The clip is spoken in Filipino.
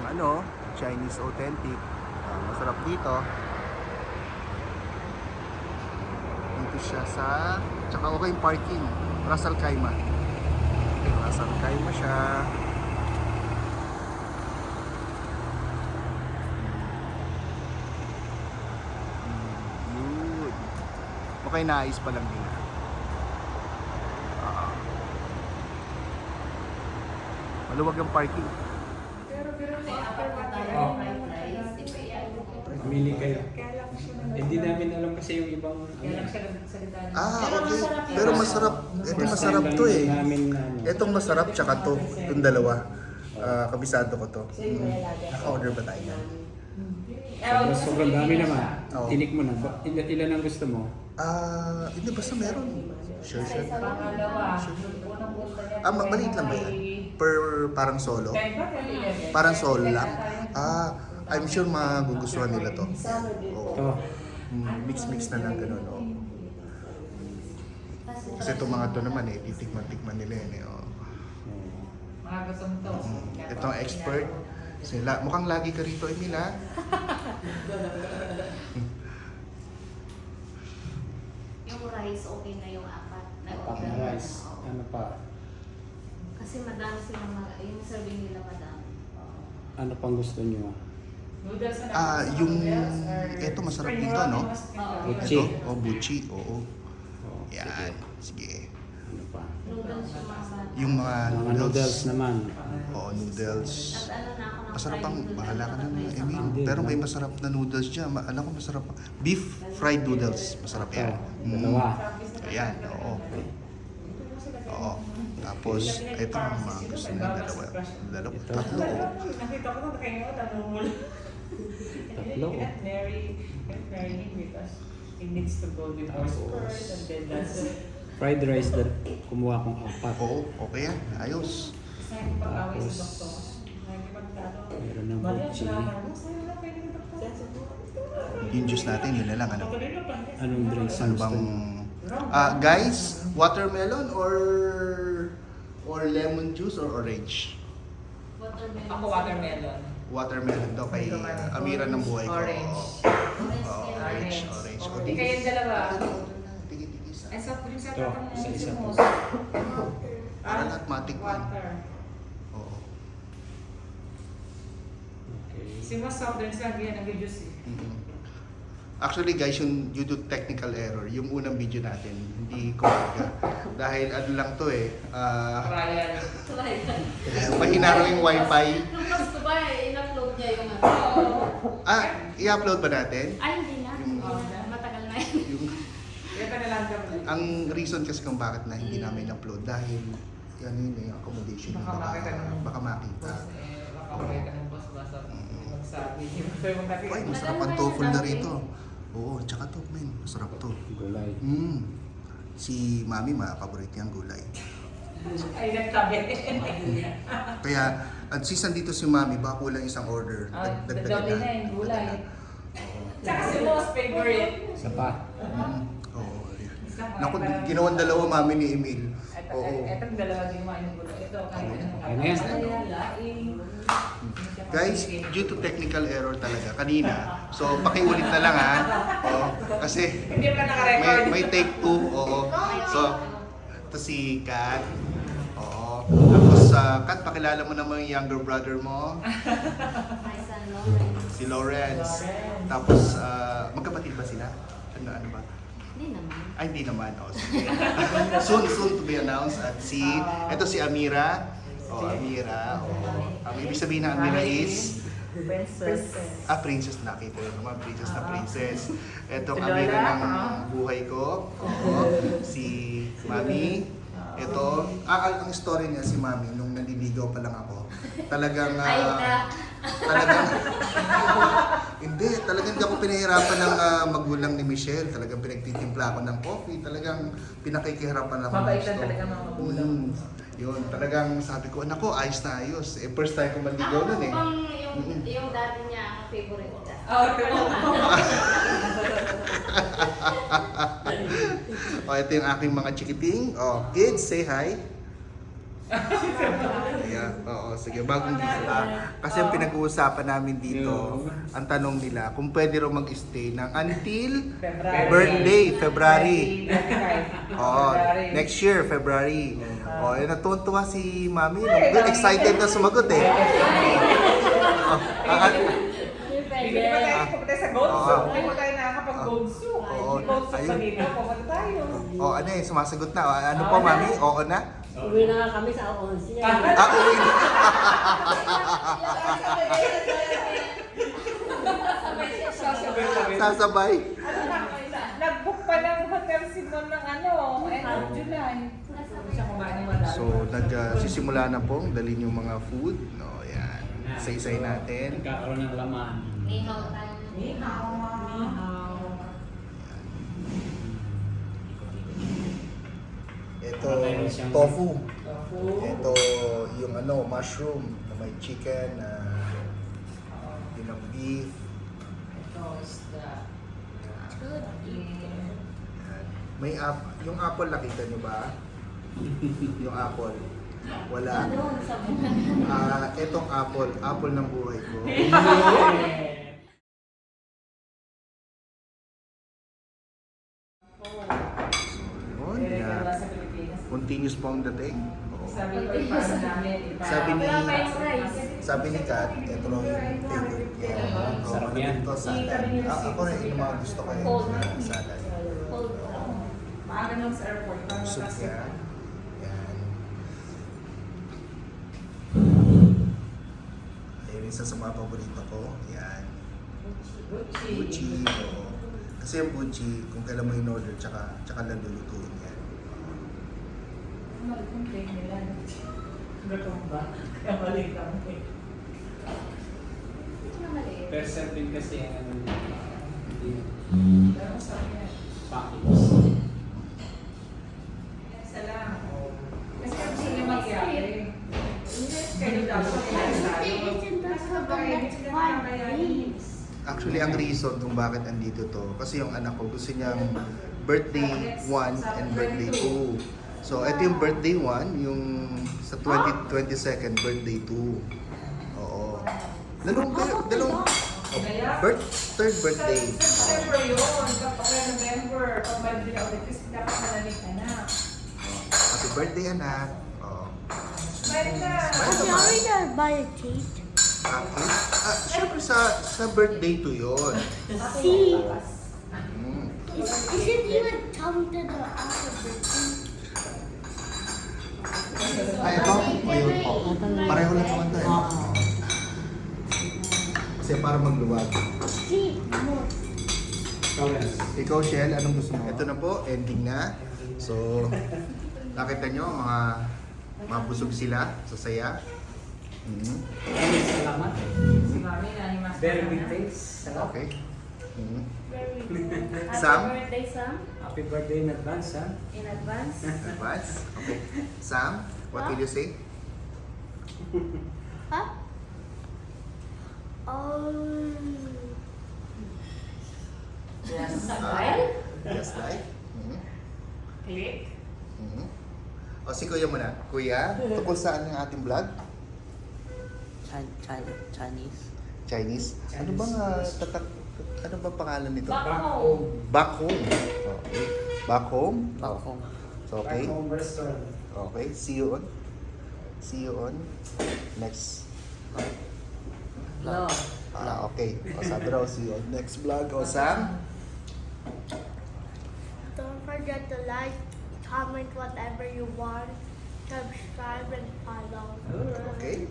ano, Chinese authentic. Masarap dito. Dito siya sa, tsaka okay yung parking. Ras Al Khaimah. Ras Al Khaimah siya. Good. Okay, naayos pa lang din. Maluwag ang parking. Pamili kayo. Hindi namin alam kasi yung ibang Okay. Pero masarap. Ito masarap to eh. Itong masarap tsaka to. Itong dalawa. Kabisado ko to. Naka-order ba tayo? Sobrang dami naman. Oo. Tinik mo na. Ilan ang gusto mo? Hindi basta meron. Sure. Maliit lang ba yan? Parang solo? Parang solo lang? I'm sure magugustuhan nila to. Ito. Mix na lang ganun. Kasi itong mga to naman titikman nila yun eh. Mga gustong to. Ito ang expert. Sila, mukhang lagi ka rito, Emila. Yung rice, okay na yung apat. Apat na rice. Ano pa? Kasi madami silang yung serving nila madami. Ano pang gusto nyo? Noodles na Ito masarap dito, no? Buchi. Ito, buchi, oo. Oh, Yan, sige. Ano pa? Noodles yung mga Yung mga Mga noodles naman. Oo, noodles. At ano na ako ng Masarap ang, fried bahala ka na, noodles. Emil. Pero may masarap na noodles dyan. Alam ko masarap. Beef fried noodles. Masarap yan. Dalawa. Ayan, oo. Oo. Tapos, ito ang mga gusto nila dalawa. Tatlo, oo. Nakita ko nung kaya mo, tanong mo lang. Tatlo. Let Mary him because he needs to go with our support and then that's Fried rice na kumuha kong apat. Oo, okay yan. Ayos. Isa yung pag-away sa doktor. Nakikipagtalo. Meron ng Mali ang buchi. sinahan mo, sa'yo na pwede yung doktor. Yung juice natin, yun na lang. Ano? Anong drinks Ano ang gusto bang... nyo? Guys, watermelon or lemon juice or orange? Watermelon. Ako watermelon. Watermelon daw kay Amira ng buhay ko. Orange. Orange. Hindi kayong dalawa. Tigi-tigi sa. Ay, soft drinks Ito, ata ng isa-isa mo. po. Para lahat matikman. Water. Oo. Okay. Si mas soft drinks lang yan, nag-juice eh. Mhm. Actually guys, yung due to technical error, yung unang video natin, hindi kumaga. Dahil ano lang to eh, Trial. mahina raw yung wifi. Nung gusto ba, in-upload niya yung ano. I-upload ba natin? Ay, hindi na. Matagal na yun. Yung, Kaya pa nalang kami. ang reason kasi kung bakit na hindi namin upload dahil yan yun yung accommodation. Baka makita ng baka makita. Baka makita ng boss basta magsabi. Ay, masarap ang tofu na rito. Oo, tsaka to, men. Masarap to. Gulay. Si Mami, paborito yung gulay. Ay, nagtabi. Kaya, at season dito si Mami, baka kulang isang order. Dagdagan na yung gulay. Tsaka si most favorite. Isa pa. Oo. Naku, ginawan dalawa Mami ni Emil. Oo. Itong dalawa din mo yung gulay. Ito, kahit ano. Okay na yan. Laing. Guys, due to technical error talaga kanina. So, pakiulit na lang ha. Oo. Kasi Hindi pa naka-record. may take two. Oo. So, ito si Kat. Oo. Tapos, Kat, pakilala mo naman yung younger brother mo. My son, Lawrence. Si Lawrence. Tapos, magkapatid ba sila? Ano ba? Hindi naman. Ay, hindi naman. Oh, sige. soon to be announced. At ito si Amira. Amira. Ang ibig sabihin ng Amira is Princess. princess na. Kita yun naman, princess na princess. Itong Si Amira Lola. ng buhay ko. Si Mami. Ito, ang story niya si Mami, nung naliligaw pa lang ako, talagang, talagang, talagang hindi ako pinahirapan ng magulang ni Michelle. Talagang pinagtitimpla ako ng coffee. Talagang pinakikihirapan ako. Mabaitan talaga mga magulang. Yun, talagang sabi ko, nako, ayos na ayos. First time ko maligaw Ako nun eh. bang yung dati niya ang favorite ka? Ito yung aking mga chikiting. Kids, say hi. Yeah, oo, sige, bagong gising. Kasi ang pinag-uusapan namin dito, ang tanong nila, kung pwede raw mag-stay ng until birthday, February. 25. Oo, February. next year, February. Oo, natutuwa si Mami. Excited na sumagot eh. Oh, Hindi pa tayo pupunta sa Gold Oo. Soup. Hindi pa tayo nakakapag-Gold Soup. Oo. Gold Soup sa Ayun. dito, pupunta tayo. oh, ano eh, sumasagot na. Ano po, Mami? Oo na? Uwi na nga kami sa 11 yan. Uwi na. Sasabay. Nag-book pa ng hotel Simon ng end of July. Siya kumain ng madami. So, nagsisimula na pong dalhin yung mga food. No, yan. Isa-isay natin. Nagkakaroon ng laman. Nihaw tayo. Ni hao, ni hao. Ito, tofu. Tofu. Ito, yung mushroom na may chicken, yung beef. Ito is the May yung apple nakita nyo ba? Yung apple. Wala. Itong apple ng buhay ko. Yun, Nilagay yeah. sa Pilipinas. Continuous po ang dating. Oo. Sabi ko, paano namin ipa... Sabi ni Kat, ito lang yung favorite niya. Sarap yan. Ito, salad. Ako rin, yung mga gusto ko yung salad. Cold. Maaga nung sa airport. Paano Soup kasi? niya. Yan. Ayun, isa sa mga paborito ko. Yan. Buchi. Oo. Kasi yung buchi, kung kailan mo in-order, tsaka lulutuin yan. Mag-complain nila. Gutom ba? Kaya mali kami. Per serving kasi ang hindi Pero sabi niya, package. isa lang. Kasi kung sino magyari. Kayo dapat Actually, ang reason kung bakit andito to, kasi yung anak ko gusto niyang birthday 1 and birthday 2. So, ito yung birthday 1, yung sa 22nd birthday 2. Oo. Dalawang third birthday. Sa September yun. Kapag November, pag birthday ka ulit, kasi dapat malalig ka na. Happy birthday, anak. Oo. Smile ka! Smile naman. gonna buy a cake? Siyempre sa birthday 2 yun. See, Mm. isn't even come to the alphabet? Ito? O yun po. Pareho lang naman tayo. Kasi para magluwag. See, more. Ikaw, Shell, anong gusto mo? Ito na po, ending na. So, nakita nyo, mabusog sila sa saya. Salamat. Si Mami na himas. Very big taste. Sarap. Okay. Mhm. Sam? Sam? Happy birthday, Sam. Happy birthday in advance, ha? In advance. Advance? Okay. Sam, what will you say? Huh? Yes. Just like? Mhm. Click. Mhm. O si Kuya muna. Kuya, tungkol saan ang ating vlog? Chinese. Chinese. Ano bang ano bang pangalan nito? Back home. Back home. Okay. Back home? Back Oh. home. So, okay. Back home restaurant. Okay. See you on next. No. Okay. O sabi raw, see you on next vlog. O Sam? Don't forget to like, comment whatever you want, subscribe and follow. Okay.